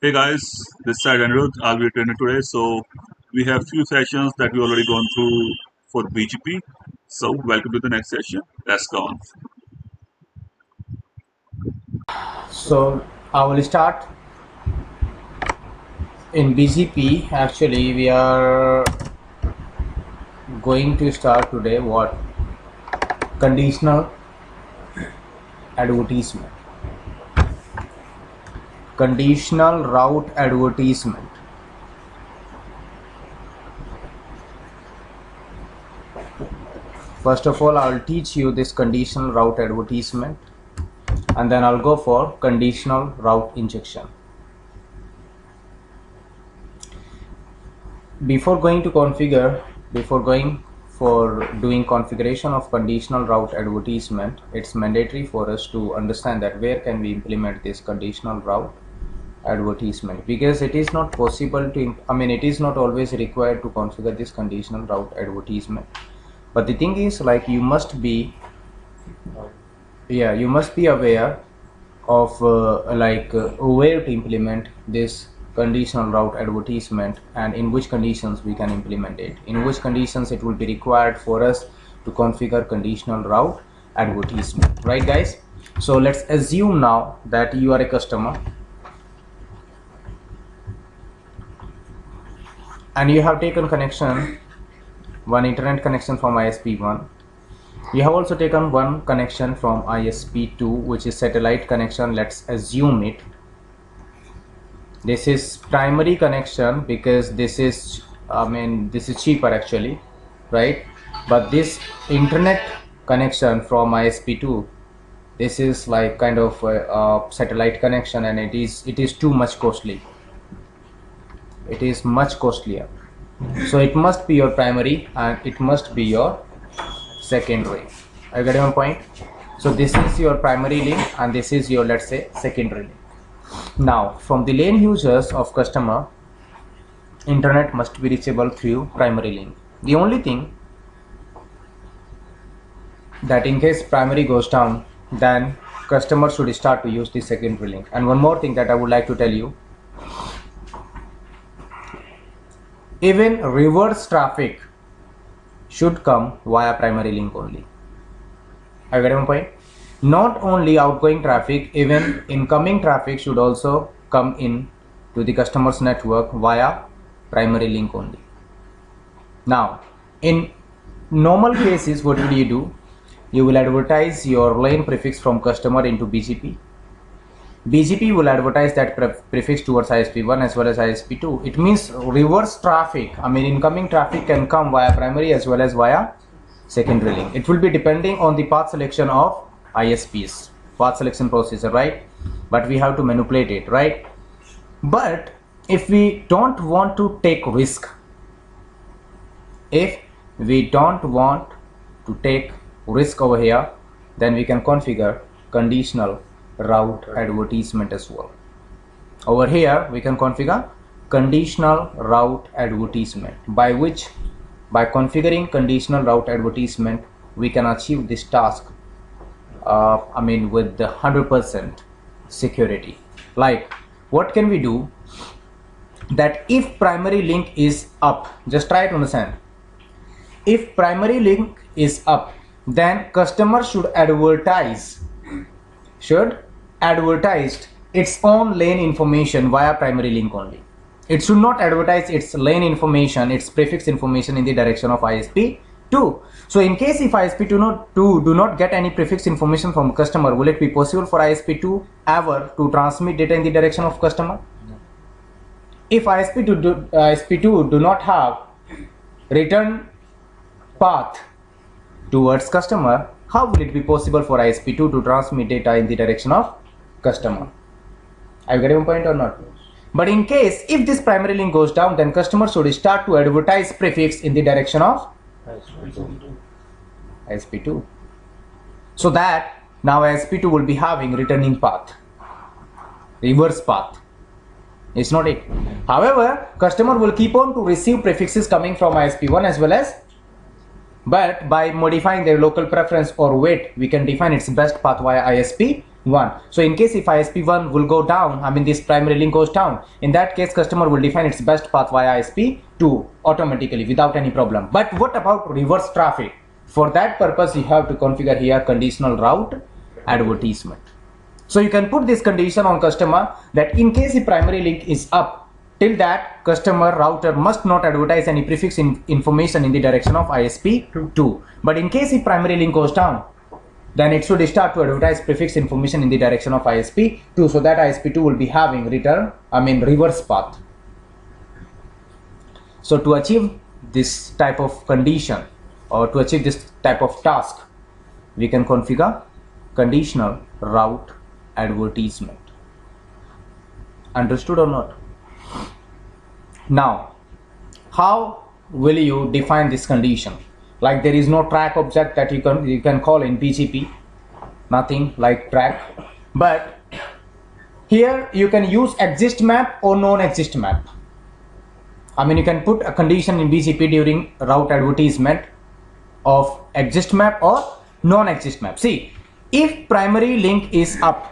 Hey guys, this side Anirudh. I'll be your trainer today. So we have few sessions that we already gone through for BGP. So welcome to the next session. Let's go on. So I will start in BGP. Actually, we are going to start today what? Conditional advertisement. Conditional route advertisement. First of all, I'll teach you this conditional route advertisement, and then I'll go for conditional route injection. Before going for doing configuration of conditional route advertisement, it's mandatory for us to understand that where can we implement this conditional route advertisement, because it is not possible to, it is not always required to configure this conditional route advertisement. But the thing is, like, you must be aware of where to implement this conditional route advertisement and in which conditions we can implement it, in which conditions it will be required for us to configure conditional route advertisement, right guys? So let's assume now that you are a customer and you have taken one internet connection from ISP1. You have also taken one connection from ISP2, which is satellite connection. Let's assume it. This is primary connection because this is cheaper actually, right? But this internet connection from ISP2, this is like kind of a satellite connection, and it is too much costly. It is much costlier. So it must be your primary and it must be your secondary. I got one point. So this is your primary link and this is your, let's say, secondary link. Now from the lane users of customer, internet must be reachable through primary link. The only thing that in case primary goes down, then customer should start to use the secondary link. And one more thing that I would like to tell you, even reverse traffic should come via primary link only. I got one point. Not only outgoing traffic, even incoming traffic should also come in to the customer's network via primary link only. Now, in normal cases, what will you do? You will advertise your lane prefix from customer into BGP. BGP will advertise that prefix towards ISP1 as well as ISP2. It means reverse traffic, incoming traffic can come via primary as well as via secondary link. It will be depending on the path selection of ISPs, path selection processor, right? But we have to manipulate it, right? But if we don't want to take risk, over here, then we can configure conditional route advertisement as well. Over here we can configure conditional route advertisement, by configuring conditional route advertisement we can achieve this task with the 100% security. Like, what can we do? That if primary link is up, just try to understand, if primary link is up, then customer should advertise its own lane information via primary link only. It should not advertise its lane information, its prefix information in the direction of ISP2. So in case if ISP2 do not get any prefix information from customer, will it be possible for ISP2 ever to transmit data in the direction of customer? No. If ISP2 do not have return path towards customer, how will it be possible for ISP2 to transmit data in the direction of customer? Are you getting my point or not? But in case if this primary link goes down, then customer should start to advertise prefix in the direction of ISP2. So that now ISP2 will be having returning path, reverse path. It's not it. However, customer will keep on to receive prefixes coming from ISP1 as well as, but by modifying their local preference or weight, we can define its best path via ISP2. 1. So in case if ISP1 will go down, I mean this primary link goes down, in that case customer will define its best path via ISP2 automatically without any problem. But what about reverse traffic? For that purpose you have to configure here conditional route advertisement. So you can put this condition on customer that in case the primary link is up, till that customer router must not advertise any prefix information in the direction of ISP2. But in case the primary link goes down, then it should start to advertise prefix information in the direction of ISP2, so that ISP2 will be having reverse path. So to achieve this type of condition or to achieve this type of task, we can configure conditional route advertisement. Understood or not? Now, how will you define this condition? Like there is no track object that you can call in BGP, nothing like track, but here you can use exist map or non-exist map. I mean you can put a condition in BGP during route advertisement of exist map or non-exist map. See, if primary link is up,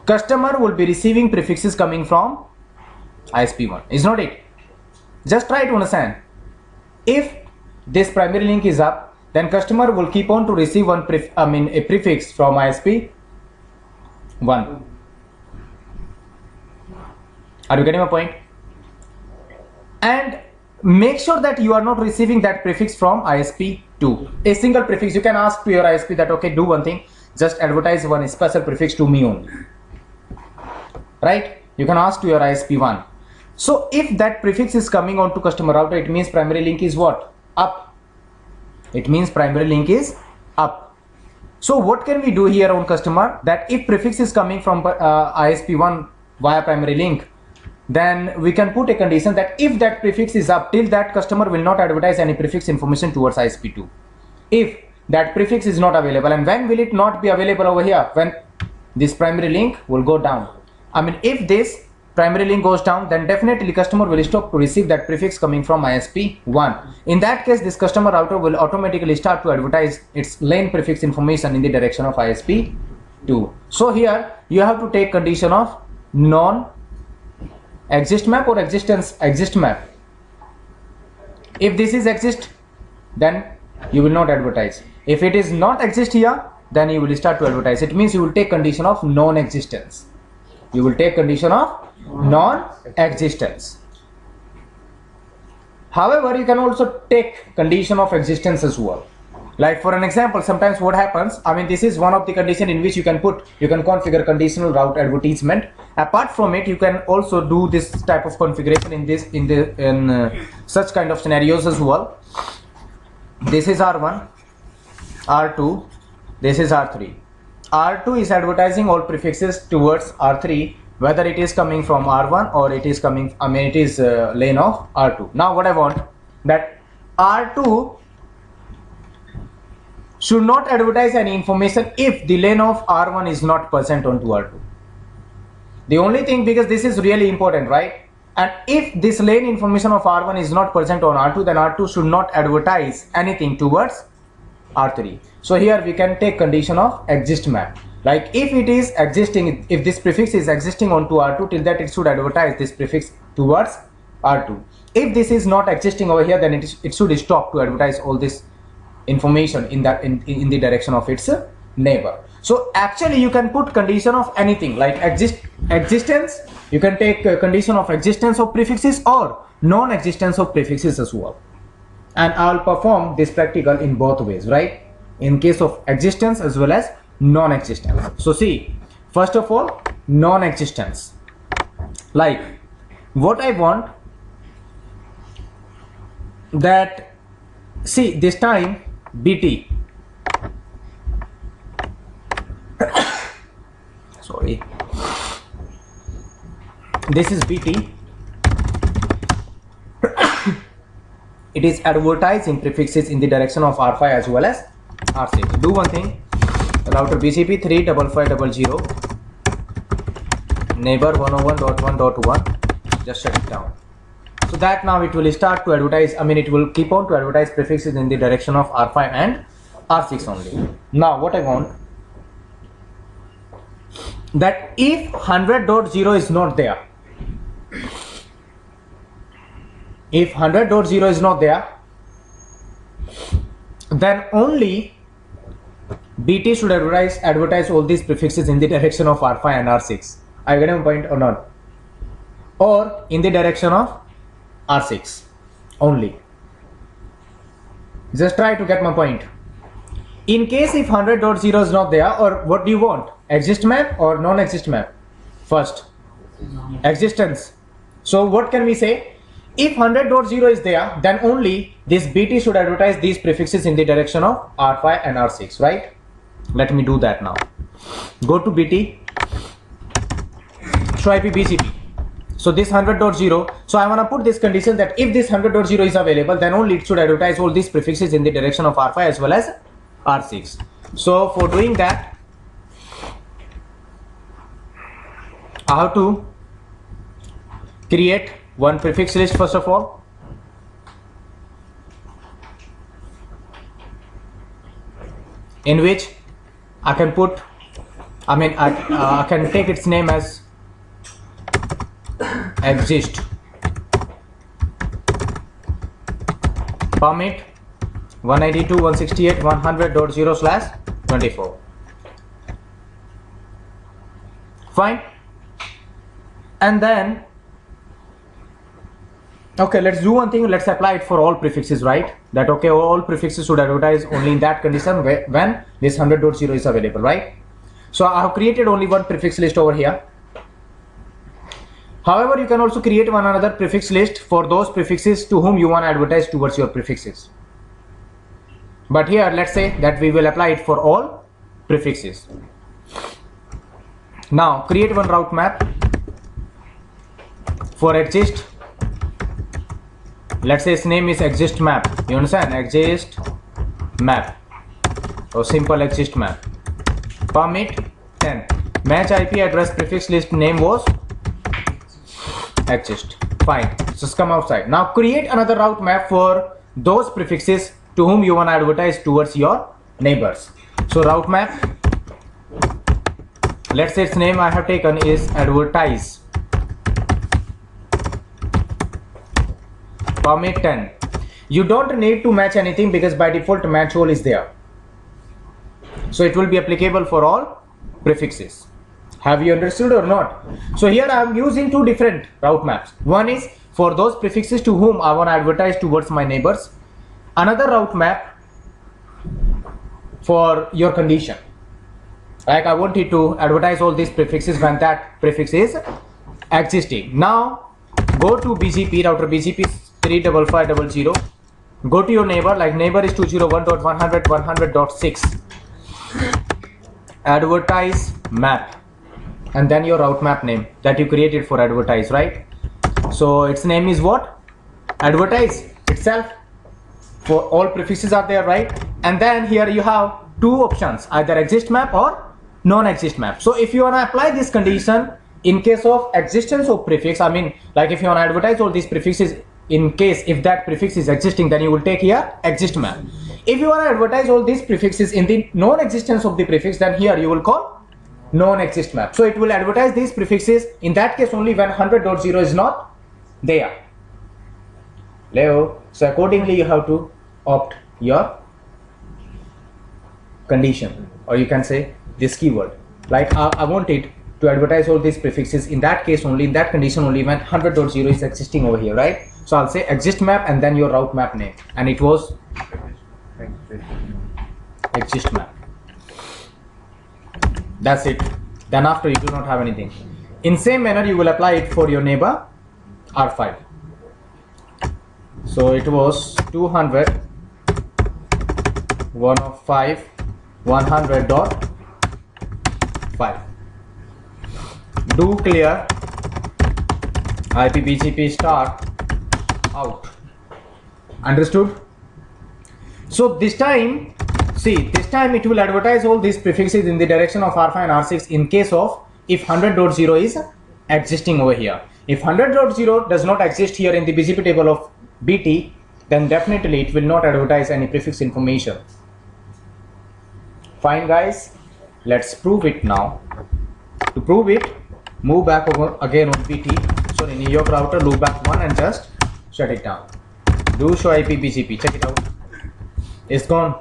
customer will be receiving prefixes coming from ISP1, is not it? Just try to understand. If this primary link is up, then customer will keep on to receive a prefix from ISP1. Are you getting my point? And make sure that you are not receiving that prefix from ISP2. A single prefix. You can ask to your ISP that, okay, do one thing, just advertise one special prefix to me only. Right? You can ask to your ISP1. So if that prefix is coming onto customer router, it means primary link is what? Up. It means primary link is up. So what can we do here on customer? That if prefix is coming from ISP1 via primary link, then we can put a condition that if that prefix is up, till that customer will not advertise any prefix information towards ISP2. If that prefix is not available, and when will it not be available over here? When this primary link will go down. I mean if this primary link goes down, then definitely customer will stop to receive that prefix coming from ISP1. In that case, this customer router will automatically start to advertise its lane prefix information in the direction of ISP2. So here you have to take condition of non-exist map or exist map. If this is exist, then you will not advertise. If it is not exist here, then you will start to advertise. It means you will take condition of non-existence. You will take condition of non-existence. However, you can also take condition of existence as well. Like for an example, sometimes what happens, I mean this is one of the condition in which you can configure conditional route advertisement. Apart from it, you can also do this type of configuration in such kind of scenarios as well. This is R1, R2, this is R3. R2 is advertising all prefixes towards R3, whether it is coming from R1 or it is coming, it is lane of R2. Now what I want, that R2 should not advertise any information if the lane of R1 is not present onto R2. The only thing, because this is really important, right? And if this lane information of R1 is not present on R2, then R2 should not advertise anything towards R3. So here we can take condition of exist map. Like if it is existing, if this prefix is existing onto R2, till that it should advertise this prefix towards R2. If this is not existing over here, then it should stop to advertise all this information in the direction of its neighbor. So actually you can put condition of anything like existence. You can take a condition of existence of prefixes or non-existence of prefixes as well. And I'll perform this practical in both ways, right? In case of existence as well as non-existence. So see, first of all, non-existence. Like what I want, that see this time BT, sorry, this is BT. It is advertising prefixes in the direction of R5 as well as R6. Do one thing, router BGP 35500 neighbor 101.1.1, just shut it down. So that now it will start to advertise, it will keep on to advertise prefixes in the direction of R5 and R6 only. Now what I want, that if 100.0 is not there, if 100.0 is not there, then only BT should advertise all these prefixes in the direction of R5 and R6. Are you getting my point or not? Or in the direction of R6 only. Just try to get my point. In case if 100.0 is not there, or what do you want? Exist map or non-exist map? First, existence. So what can we say? If 100.0 is there, then only this BT should advertise these prefixes in the direction of R5 and R6, right? Let me do that now. Go to BT, show IP BGP. So this 100.0, so I want to put this condition that if this 100.0 is available, then only it should advertise all these prefixes in the direction of R5 as well as R6. So for doing that, I have to create one prefix list first of all. In which I can put, I can take its name as exist permit 192.168.100.0/24. Fine. And then okay, let's do one thing. Let's apply it for all prefixes, right? That okay, all prefixes should advertise only in that condition when this 100.0 is available, right? So I have created only one prefix list over here. However, you can also create one another prefix list for those prefixes to whom you want to advertise towards your prefixes. But here, let's say that we will apply it for all prefixes. Now, create one route map for exist. Let's say its name is exist map. You understand? Exist map or simple exist map. Permit 10. Match IP address prefix list name was exist. Fine. Just come outside. Now create another route map for those prefixes to whom you want to advertise towards your neighbors. So route map, let's say its name I have taken is advertise. Permit 10. You don't need to match anything because by default match all is there. So it will be applicable for all prefixes. Have you understood or not? So here I am using two different route maps. One is for those prefixes to whom I want to advertise towards my neighbors. Another route map for your condition. Like I want you to advertise all these prefixes when that prefix is existing. Now go to BGP, router BGP 35500. Go to your neighbor, like neighbor is 201.100.100.6. Advertise map. And then your route map name that you created for advertise, right? So its name is what? Advertise itself. For all prefixes are there, right? And then here you have two options, either exist map or non-exist map. So if you want to apply this condition in case of existence of prefix, like if you want to advertise all these prefixes in case if that prefix is existing, then you will take here exist map. If you want to advertise all these prefixes in the non-existence of the prefix, then here you will call non-exist map. So it will advertise these prefixes in that case only when 100.0 is not there. Leo. So accordingly you have to opt your condition, or you can say this keyword. Like I want it to advertise all these prefixes in that case only, in that condition only when 100.0 is existing over here, right? So I'll say exist map and then your route map name, and it was exist map. That's it. Then after you do not have anything. In same manner you will apply it for your neighbor R5. So it was 200 105 100.5. Do clear IP BGP start out. Understood? So this time, see, this time it will advertise all these prefixes in the direction of R5 and R6 in case of if 100.0 is existing over here. If 100.0 does not exist here in the BGP table of BT, then definitely it will not advertise any prefix information. Fine guys, let's prove it now. To prove it, move back over again on PT, sorry, New York router, loop back 1 and just shut it down. Do show IP BGP, check it out. It's gone.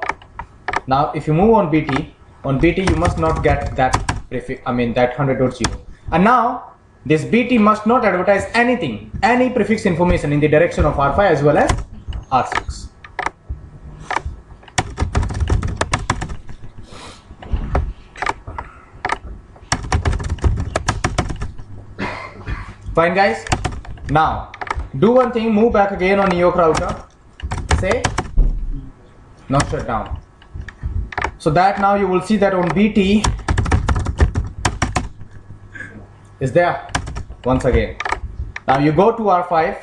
Now if you move on BT you must not get that prefix, that 100.0. And now this BT must not advertise anything, any prefix information in the direction of R5 as well as R6. Fine guys, now do one thing, move back again on New York router, say now shut down, so that now you will see that on BT is there once again. Now you go to R5,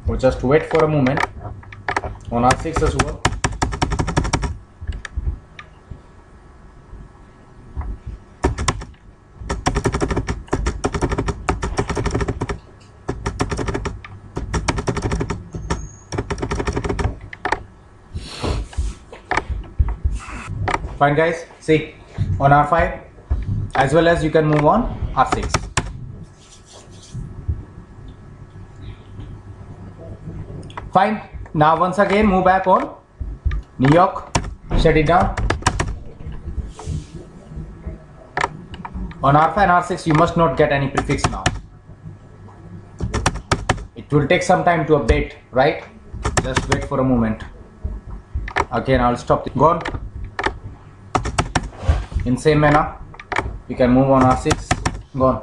or just wait for a moment on R6 as well. Fine guys, see on R5 as well as you can move on R6. Fine, now once again move back on New York, shut it down. On R5 and R6 you must not get any prefix now. It will take some time to update, right? Just wait for a moment. Again I'll stop it. Gone. In same manner you can move on R6, gone.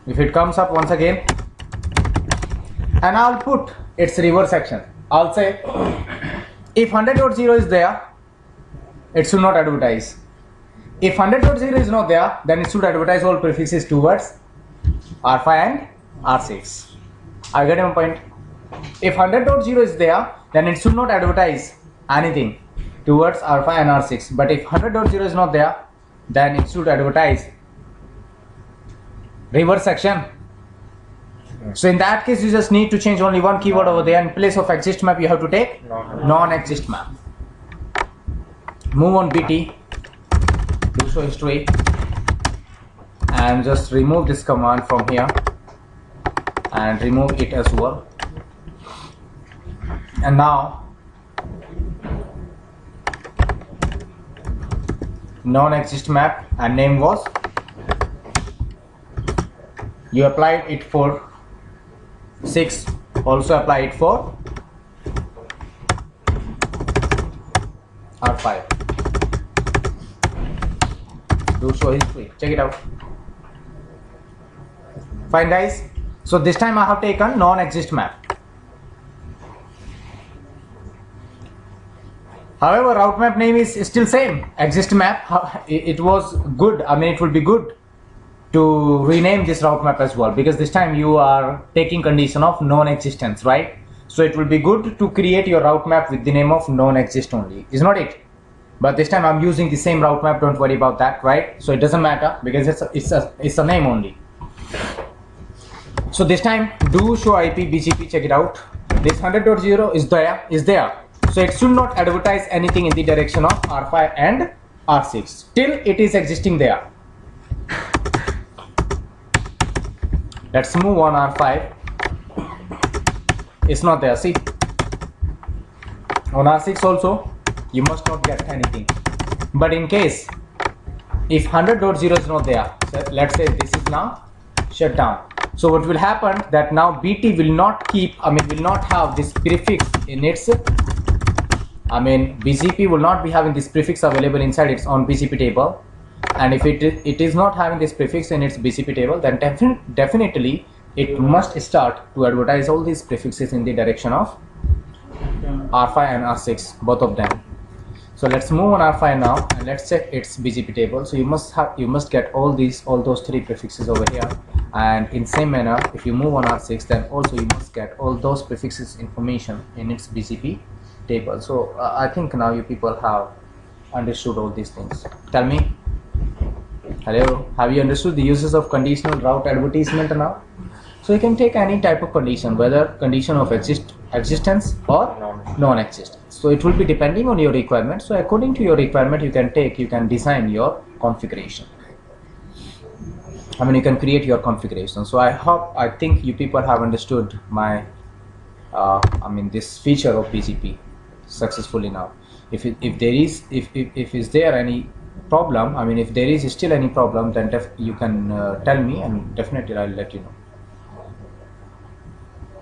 If it comes up once again, and I'll put its reverse action. I'll say if 100.0 is there, it should not advertise. If 100.0 is not there, then it should advertise all prefixes towards R5 and R6. I get my point. If 100.0 is there, then it should not advertise anything towards R5 and R6. But if 100.0 is not there, then it should advertise reverse action. So in that case, you just need to change only one keyword over there. In place of exist map, you have to take non-exist map. Move on BT, do show history, and just remove this command from here and remove it as well. And now non-exist map, and name was, you applied it for 6, also apply it for R5. Do show history, check it out. Fine guys, so this time I have taken non-exist map. However, route map name is still same, exist map. It was good, it would be good to rename this route map as well, because this time you are taking condition of non-existence, right? So it will be good to create your route map with the name of non-exist only, is not it? But this time I'm using the same route map, don't worry about that, right? So it doesn't matter because it's a name only. So this time do show IP BGP, check it out. This 100.0 is there. So it should not advertise anything in the direction of R5 and R6 till it is existing there. Let's move on R5. It's not there, see. On R6 also you must not get anything. But in case if 100.0 is not there, so let's say this is now shut down. So what will happen that now BT will not keep, will not have this prefix in its, BGP will not be having this prefix available inside its own BGP table. And if it is not having this prefix in its BGP table, then definitely it must start to advertise all these prefixes in the direction of R5 and R6, both of them. So let's move on R5 now and let's check its BGP table. So you must get all those 3 prefixes over here, and in same manner if you move on R6, then also you must get all those prefixes information in its BGP table. So I think now you people have understood all these things. Tell me, hello, have you understood the uses of conditional route advertisement now? So you can take any type of condition, whether condition of existence or non-existent. So it will be depending on your requirement. So according to your requirement, you can design your configuration. You can create your configuration. So I think you people have understood my this feature of BGP successfully now. If is there any problem, if there is still any problem, then you can tell me, and definitely I'll let you know.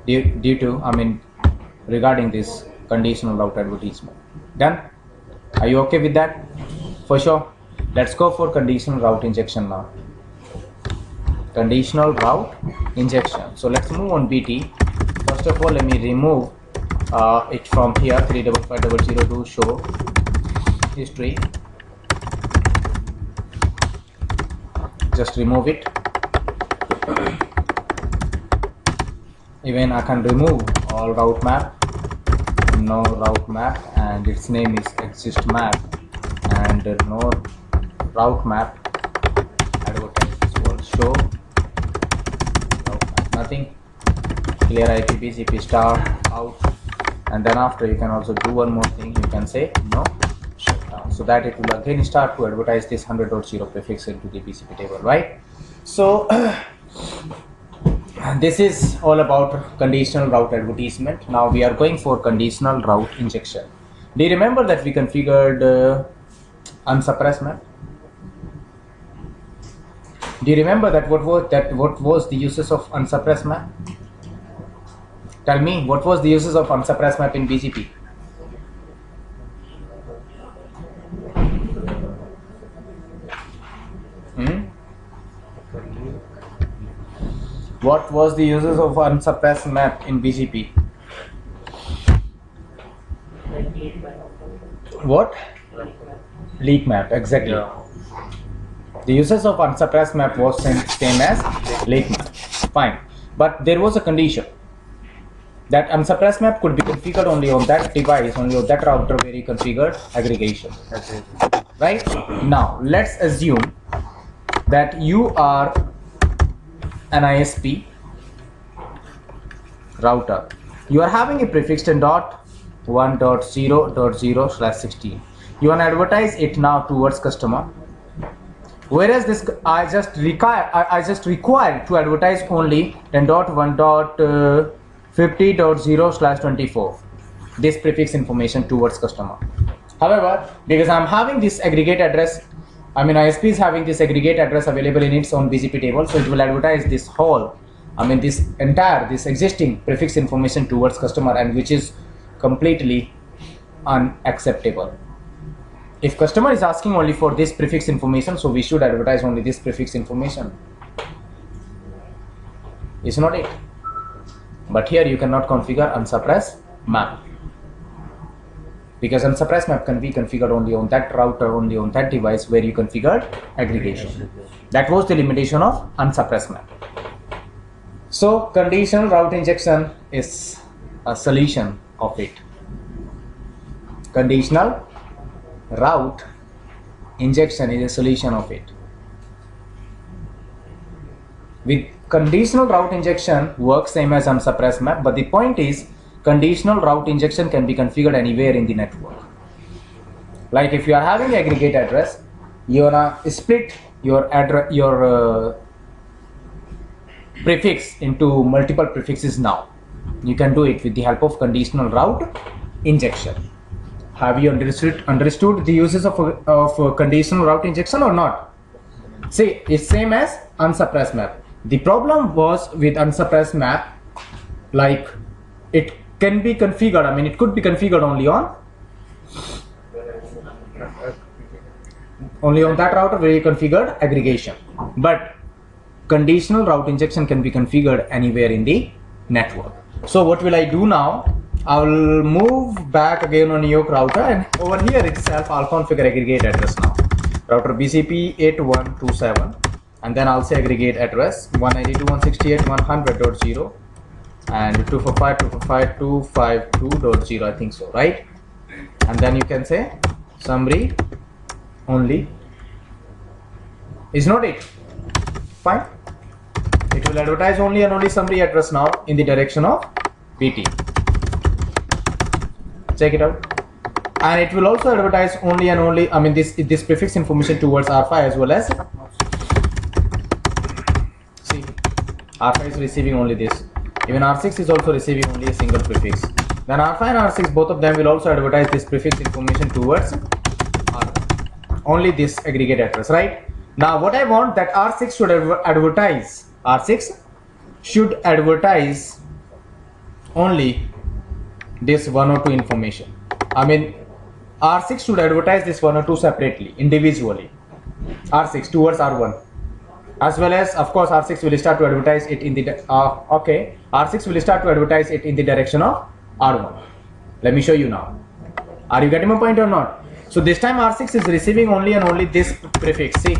Due to regarding this conditional route advertisement. Done? Are you okay with that? For sure. Let's go for conditional route injection now. Conditional route injection. So let's move on BT. First of all, let me remove it from here. 35500 to show history. Just remove it. Even I can remove all route map, no route map, and its name is exist map, and no route map. Advertise this word show route map, nothing. Clear IP BGP star out, and then after you can also do one more thing. You can say no shutdown, so that it will again start to advertise this 100.0 prefix into the BGP table, right? So this is all about conditional route advertisement. Now we are going for conditional route injection. Do you remember that we configured unsuppressed map? Do you remember that what was the uses of unsuppressed map? Tell me, what was the uses of unsuppressed map in BGP? What was the uses of unsuppressed map in BGP? What? Leak map, exactly. Yeah. The uses of unsuppressed map was same as leak map. Fine. But there was a condition that unsuppressed map could be configured only on that device, only on that router where you configured aggregation. Right? Now, let's assume that you are an ISP router. You are having a prefix 10.1.0.0/16. You want to advertise it now towards customer. Whereas this I just require to advertise only 10.1.50.0/24. This prefix information towards customer. However, because I'm having this aggregate address, ISP is having this aggregate address available in its own BGP table, so it will advertise this whole, this existing prefix information towards customer, and which is completely unacceptable. If customer is asking only for this prefix information, so we should advertise only this prefix information. Is not it? But here you cannot configure unsuppressed map, because unsuppressed map can be configured only on that router, only on that device where you configured aggregation. That was the limitation of unsuppressed map. So conditional route injection is a solution of it. Conditional route injection is a solution of it. With conditional route injection works same as unsuppressed map, but the point is conditional route injection can be configured anywhere in the network. Like if you are having aggregate address, you wanna split your address, prefix into multiple prefixes now. You can do it with the help of conditional route injection. Have you understood the uses of conditional route injection or not? See, it's same as unsuppressed map. The problem was with unsuppressed map, like it can be configured, it could be configured only on that router where you configured aggregation. But conditional route injection can be configured anywhere in the network. So what will I do now? I will move back again on York router, and over here itself I'll configure aggregate address now. Router BGP 8127, and then I'll say aggregate address 192.168.100.0 and 245.255.252.0, I think so, right? And then you can say summary only. Is not it? Fine. It will advertise only and only summary address now in the direction of BT. Check it out. And it will also advertise only and only, I mean, this prefix information towards R5 as well as, see, R5 is receiving only this. Even R6 is also receiving only a single prefix. Then R5 and R6, both of them will also advertise this prefix information towards only this aggregate address, right? Now what I want that R6 should advertise. R6 should advertise only this 1 or 2 information. I mean, R6 should advertise this 1 or 2 separately, individually. R6 towards R1. As well as, of course, R6 will start to advertise it in the R6 will start to advertise it in the direction of R1. Let me show you now. Are you getting my point or not? So this time R6 is receiving only and only this prefix. See,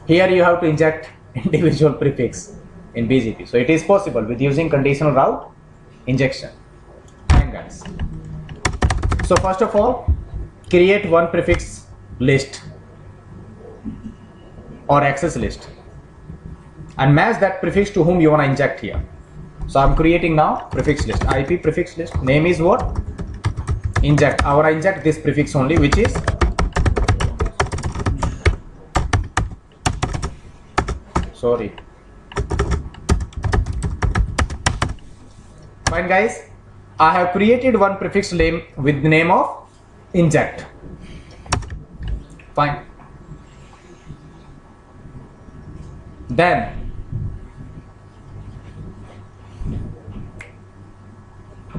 here you have to inject individual prefix in BGP. So it is possible with using conditional route injection. Fine, guys. So first of all, create one prefix list or access list and match that prefix to whom you want to inject here. So I'm creating now prefix list, IP prefix list. Name is what? Inject. I want to inject this prefix only, which is sorry. Fine, guys. I have created one prefix name with the name of inject. Fine. Then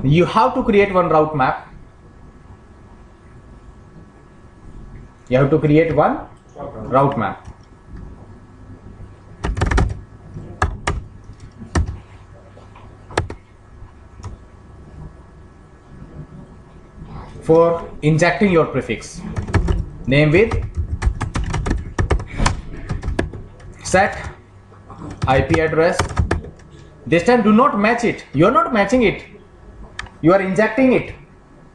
you have to create one route map. You have to create one route map. For injecting your prefix. Name with set IP address. This time do not match it. You are not matching it. You are injecting it.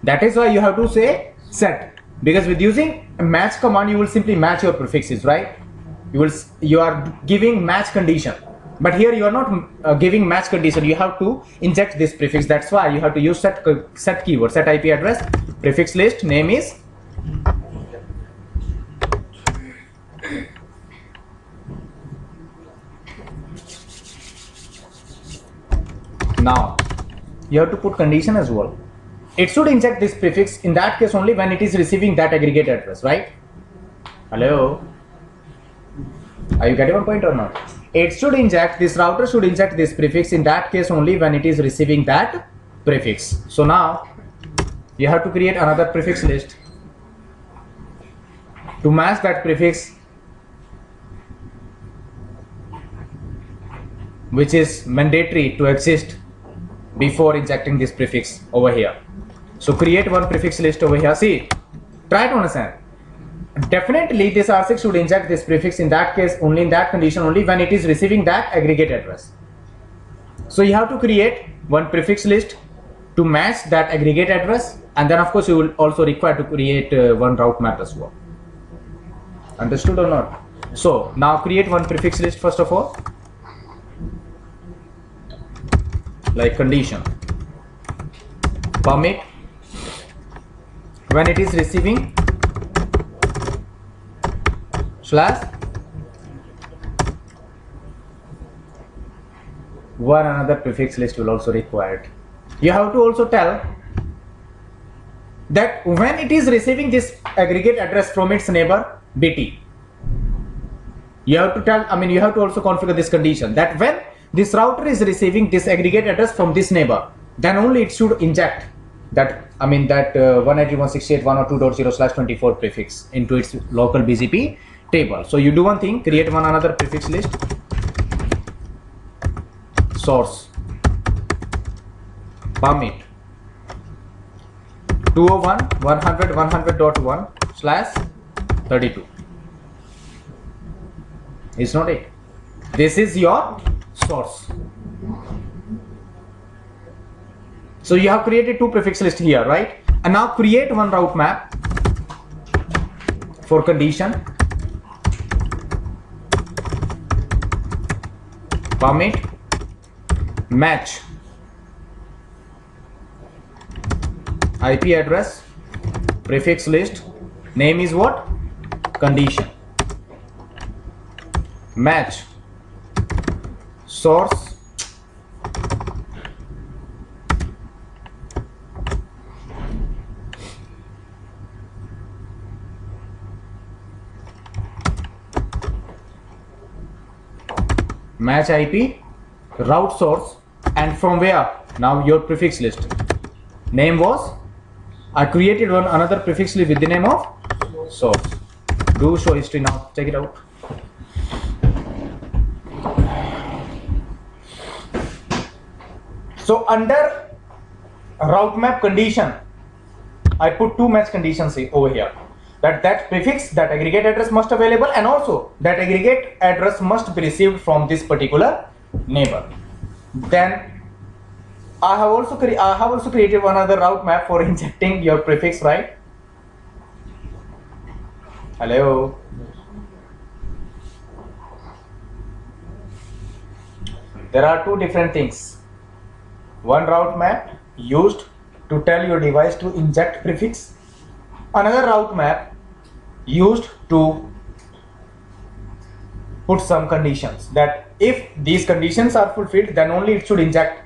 That is why you have to say set. Because with using a match command, you will simply match your prefixes, right? You are giving match condition. But here you are not giving match condition. You have to inject this prefix. That's why you have to use set keyword, set IP address, prefix list, name is now. You have to put condition as well. It should inject this prefix in that case only when it is receiving that aggregate address, right? Hello? Are you getting my point or not? It should inject, this router should inject this prefix in that case only when it is receiving that prefix. So now you have to create another prefix list to match that prefix, which is mandatory to exist before injecting this prefix over here. So create one prefix list over here. See, try to understand. Definitely this R6 should inject this prefix in that case only, in that condition only, when it is receiving that aggregate address. So you have to create one prefix list to match that aggregate address, and then of course you will also require to create one route map as well. Understood or not? So now create one prefix list first of all, like condition permit when it is receiving slash one another prefix list will also required. You have to also tell that when it is receiving this aggregate address from its neighbor BT, you have to tell, I mean you have to also configure this condition that when this router is receiving this aggregate address from this neighbor, then only it should inject that, I mean that 192.102.0/24 prefix into its local BGP table. So you do one thing, create one another prefix list, source permit 201.100.100.1/32. It's not it. This is your source. So you have created two prefix list here, right? And now create one route map for condition permit match IP address, prefix list, name is what? Condition. Match source, match IP, route source, and from where? Now your prefix list. Name was, I created another prefix list with the name of source. Do show history now. Check it out. So under route map condition, I put two match conditions over here. That prefix, that aggregate address must available, and also that aggregate address must be received from this particular neighbor. Then I have also created one other route map for injecting your prefix, right? Hello. There are two different things. One route map used to tell your device to inject prefix. Another route map used to put some conditions that if these conditions are fulfilled, then only it should inject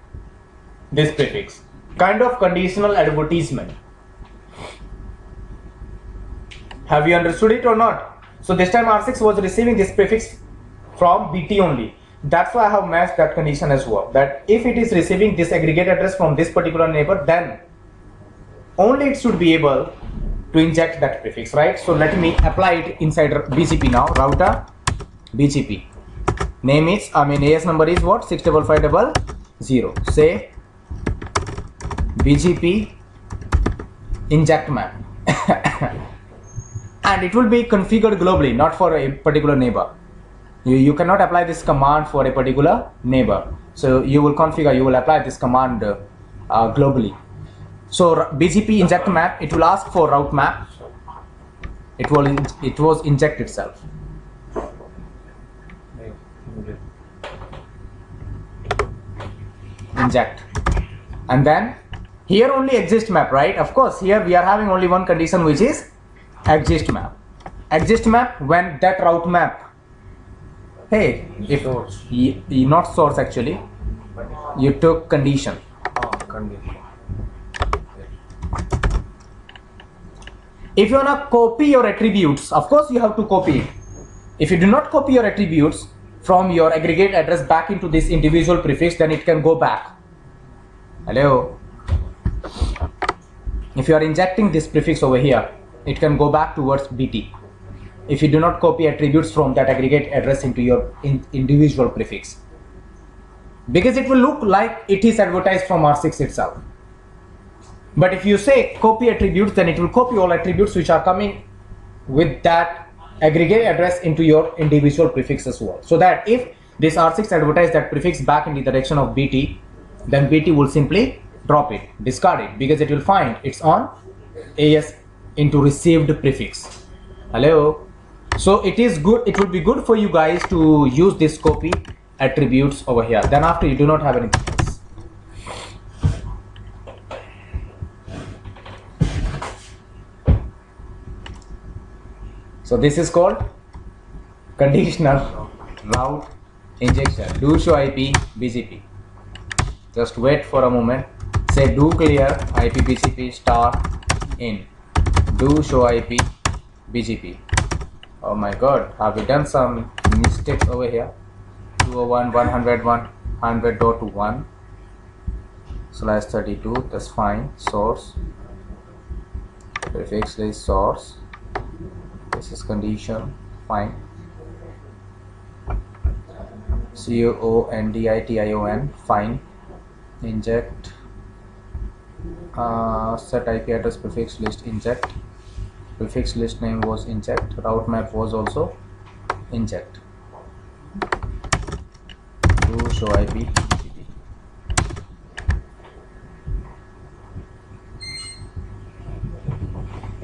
this prefix. Kind of conditional advertisement. Have you understood it or not? So this time R6 was receiving this prefix from BT only. That's why I have matched that condition as well. That if it is receiving this aggregate address from this particular neighbor, then only it should be able to inject that prefix, right? So let me apply it inside BGP now. Router BGP. Name is, AS number is what? 65500. Say BGP inject map. And it will be configured globally, not for a particular neighbor. You cannot apply this command for a particular neighbor. So you will apply this command globally. So BGP inject map, it will ask for route map. It was inject itself. Inject. And then here only exist map, right? Of course, here we are having only one condition, which is exist map. Exist map when that route map. Hey, if not source actually, you took condition. Condition. If you wanna copy your attributes, of course you have to copy it. If you do not copy your attributes from your aggregate address back into this individual prefix, then it can go back. Hello. If you are injecting this prefix over here, it can go back towards BT. If you do not copy attributes from that aggregate address into your individual prefix, because it will look like it is advertised from R6 itself. But if you say copy attributes, then it will copy all attributes which are coming with that aggregate address into your individual prefix as well. So that if this R6 advertises that prefix back in the direction of BT, then BT will simply drop it, discard it, because it will find it's on AS into received prefix. Hello. So it is good, it would be good for you guys to use this copy attributes over here. Then after, you do not have anything else. So this is called conditional route injection. Do show IP BGP. Just wait for a moment. Say do clear IP BGP star in. Do show IP BGP. Oh my god, have we done some mistakes over here? 201 100.1 /32, that's fine. Source, prefix list source, this is condition, fine. CONDITION, fine. Inject, set IP address prefix list, inject. Prefix list name was inject. Route map was also inject. Do show IP BGP.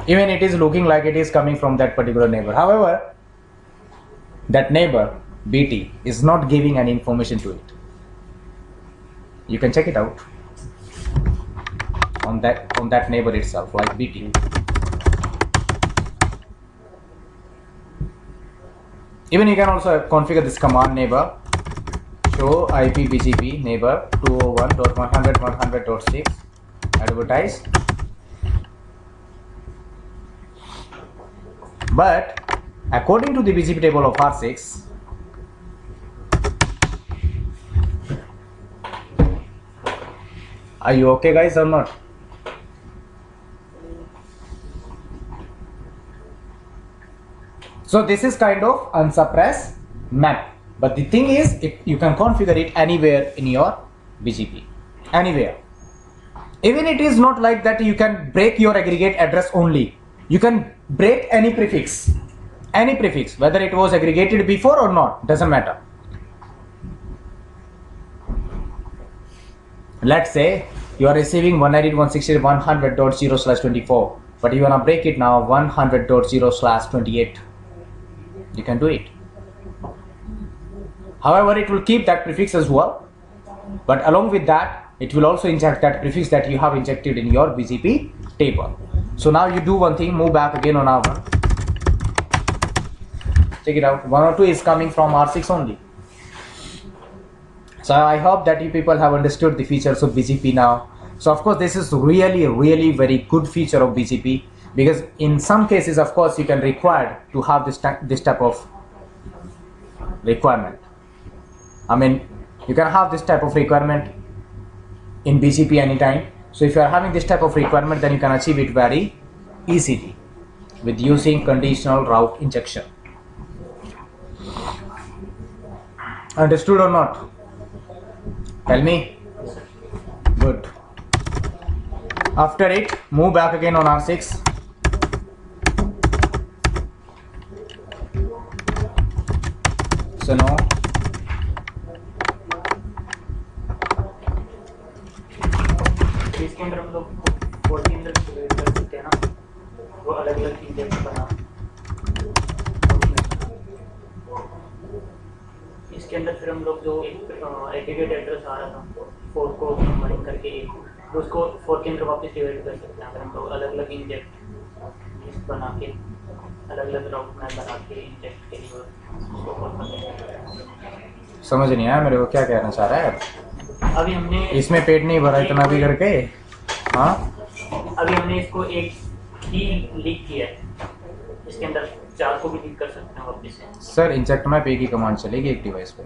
Even it is looking like it is coming from that particular neighbor. However, that neighbor BT is not giving any information to it. You can check it out on that neighbor itself, like BT. Even you can also configure this command neighbor, show IP BGP neighbor 201.100.100.6 advertise. But according to the BGP table of R6, are you okay guys or not? So this is kind of unsuppressed map, but the thing is, you can configure it anywhere in your BGP, anywhere. Even it is not like that you can break your aggregate address only. You can break any prefix, whether it was aggregated before or not, doesn't matter. Let's say you are receiving 192.168.100.0/24, but you wanna break it now 100.0/28. You can do it. However, it will keep that prefix as well, but along with that, it will also inject that prefix that you have injected in your BGP table. So now you do one thing, move back again on R1. Check it out. 102 is coming from R6 only. So I hope that you people have understood the features of BGP now. So of course, this is really very good feature of BGP, because in some cases, of course, you can require to have this type of requirement. I mean, you can have this type of requirement in BGP anytime. So if you are having this type of requirement, then you can achieve it very easily with using conditional route injection. Understood or not? Tell me. Good. After it, move back again on R6. So now इसके अंदर हम लोग 14 तक कर सकते हैं ना, वो अलग अलग चीजें बना। इसके अंदर फिर हम लोग जो एग्रीगेट एड्रेस आ रहा था 4 को कंबाइन करके तो उसको 4 के अंदर वापस डिवाइड कर सकते हैं। अगर हम लोग अलग अलग इंजेक्ट लिस्ट बना के अलग अलग राउट मैप बना के इंजेक्ट के लिए समझ नहीं आया मेरे को क्या कहना चाह रहा है। अभी हमने इसमें पेट नहीं भरा इतना भी करके। हाँ, अभी हमने इसको एक ही लीक किया है, इसके अंदर 4 को भी लीक कर सकते हैं वापस से। सर इंजेक्ट मैप एक ही कमांड चलेगी एक डिवाइस पे।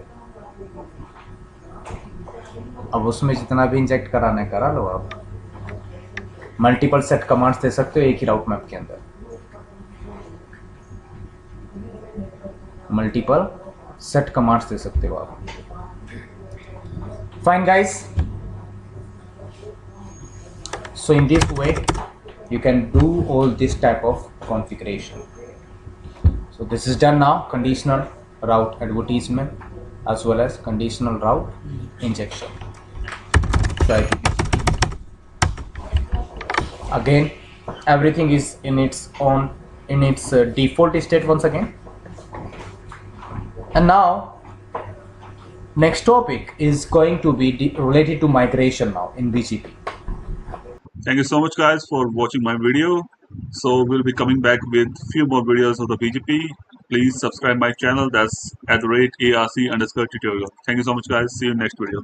अब उसमें जितना भी इंजेक्ट कराना है करा लो आप। मल्टीपल सेट कमांड्स दे सकते हो एक ही राउट मैप के अंदर। मल्टीपल सेट कमांड्स दे सकते हो आप। Fine guys, so in this way you can do all this type of configuration. So this is done now, conditional route advertisement as well as conditional route injection. So again everything is in its default state once again. And now next topic is going to be related to migration now in BGP. Thank you so much, guys, for watching my video. So we'll be coming back with few more videos of the BGP. Please subscribe my channel. That's @ARC_tutorial. Thank you so much, guys. See you in next video.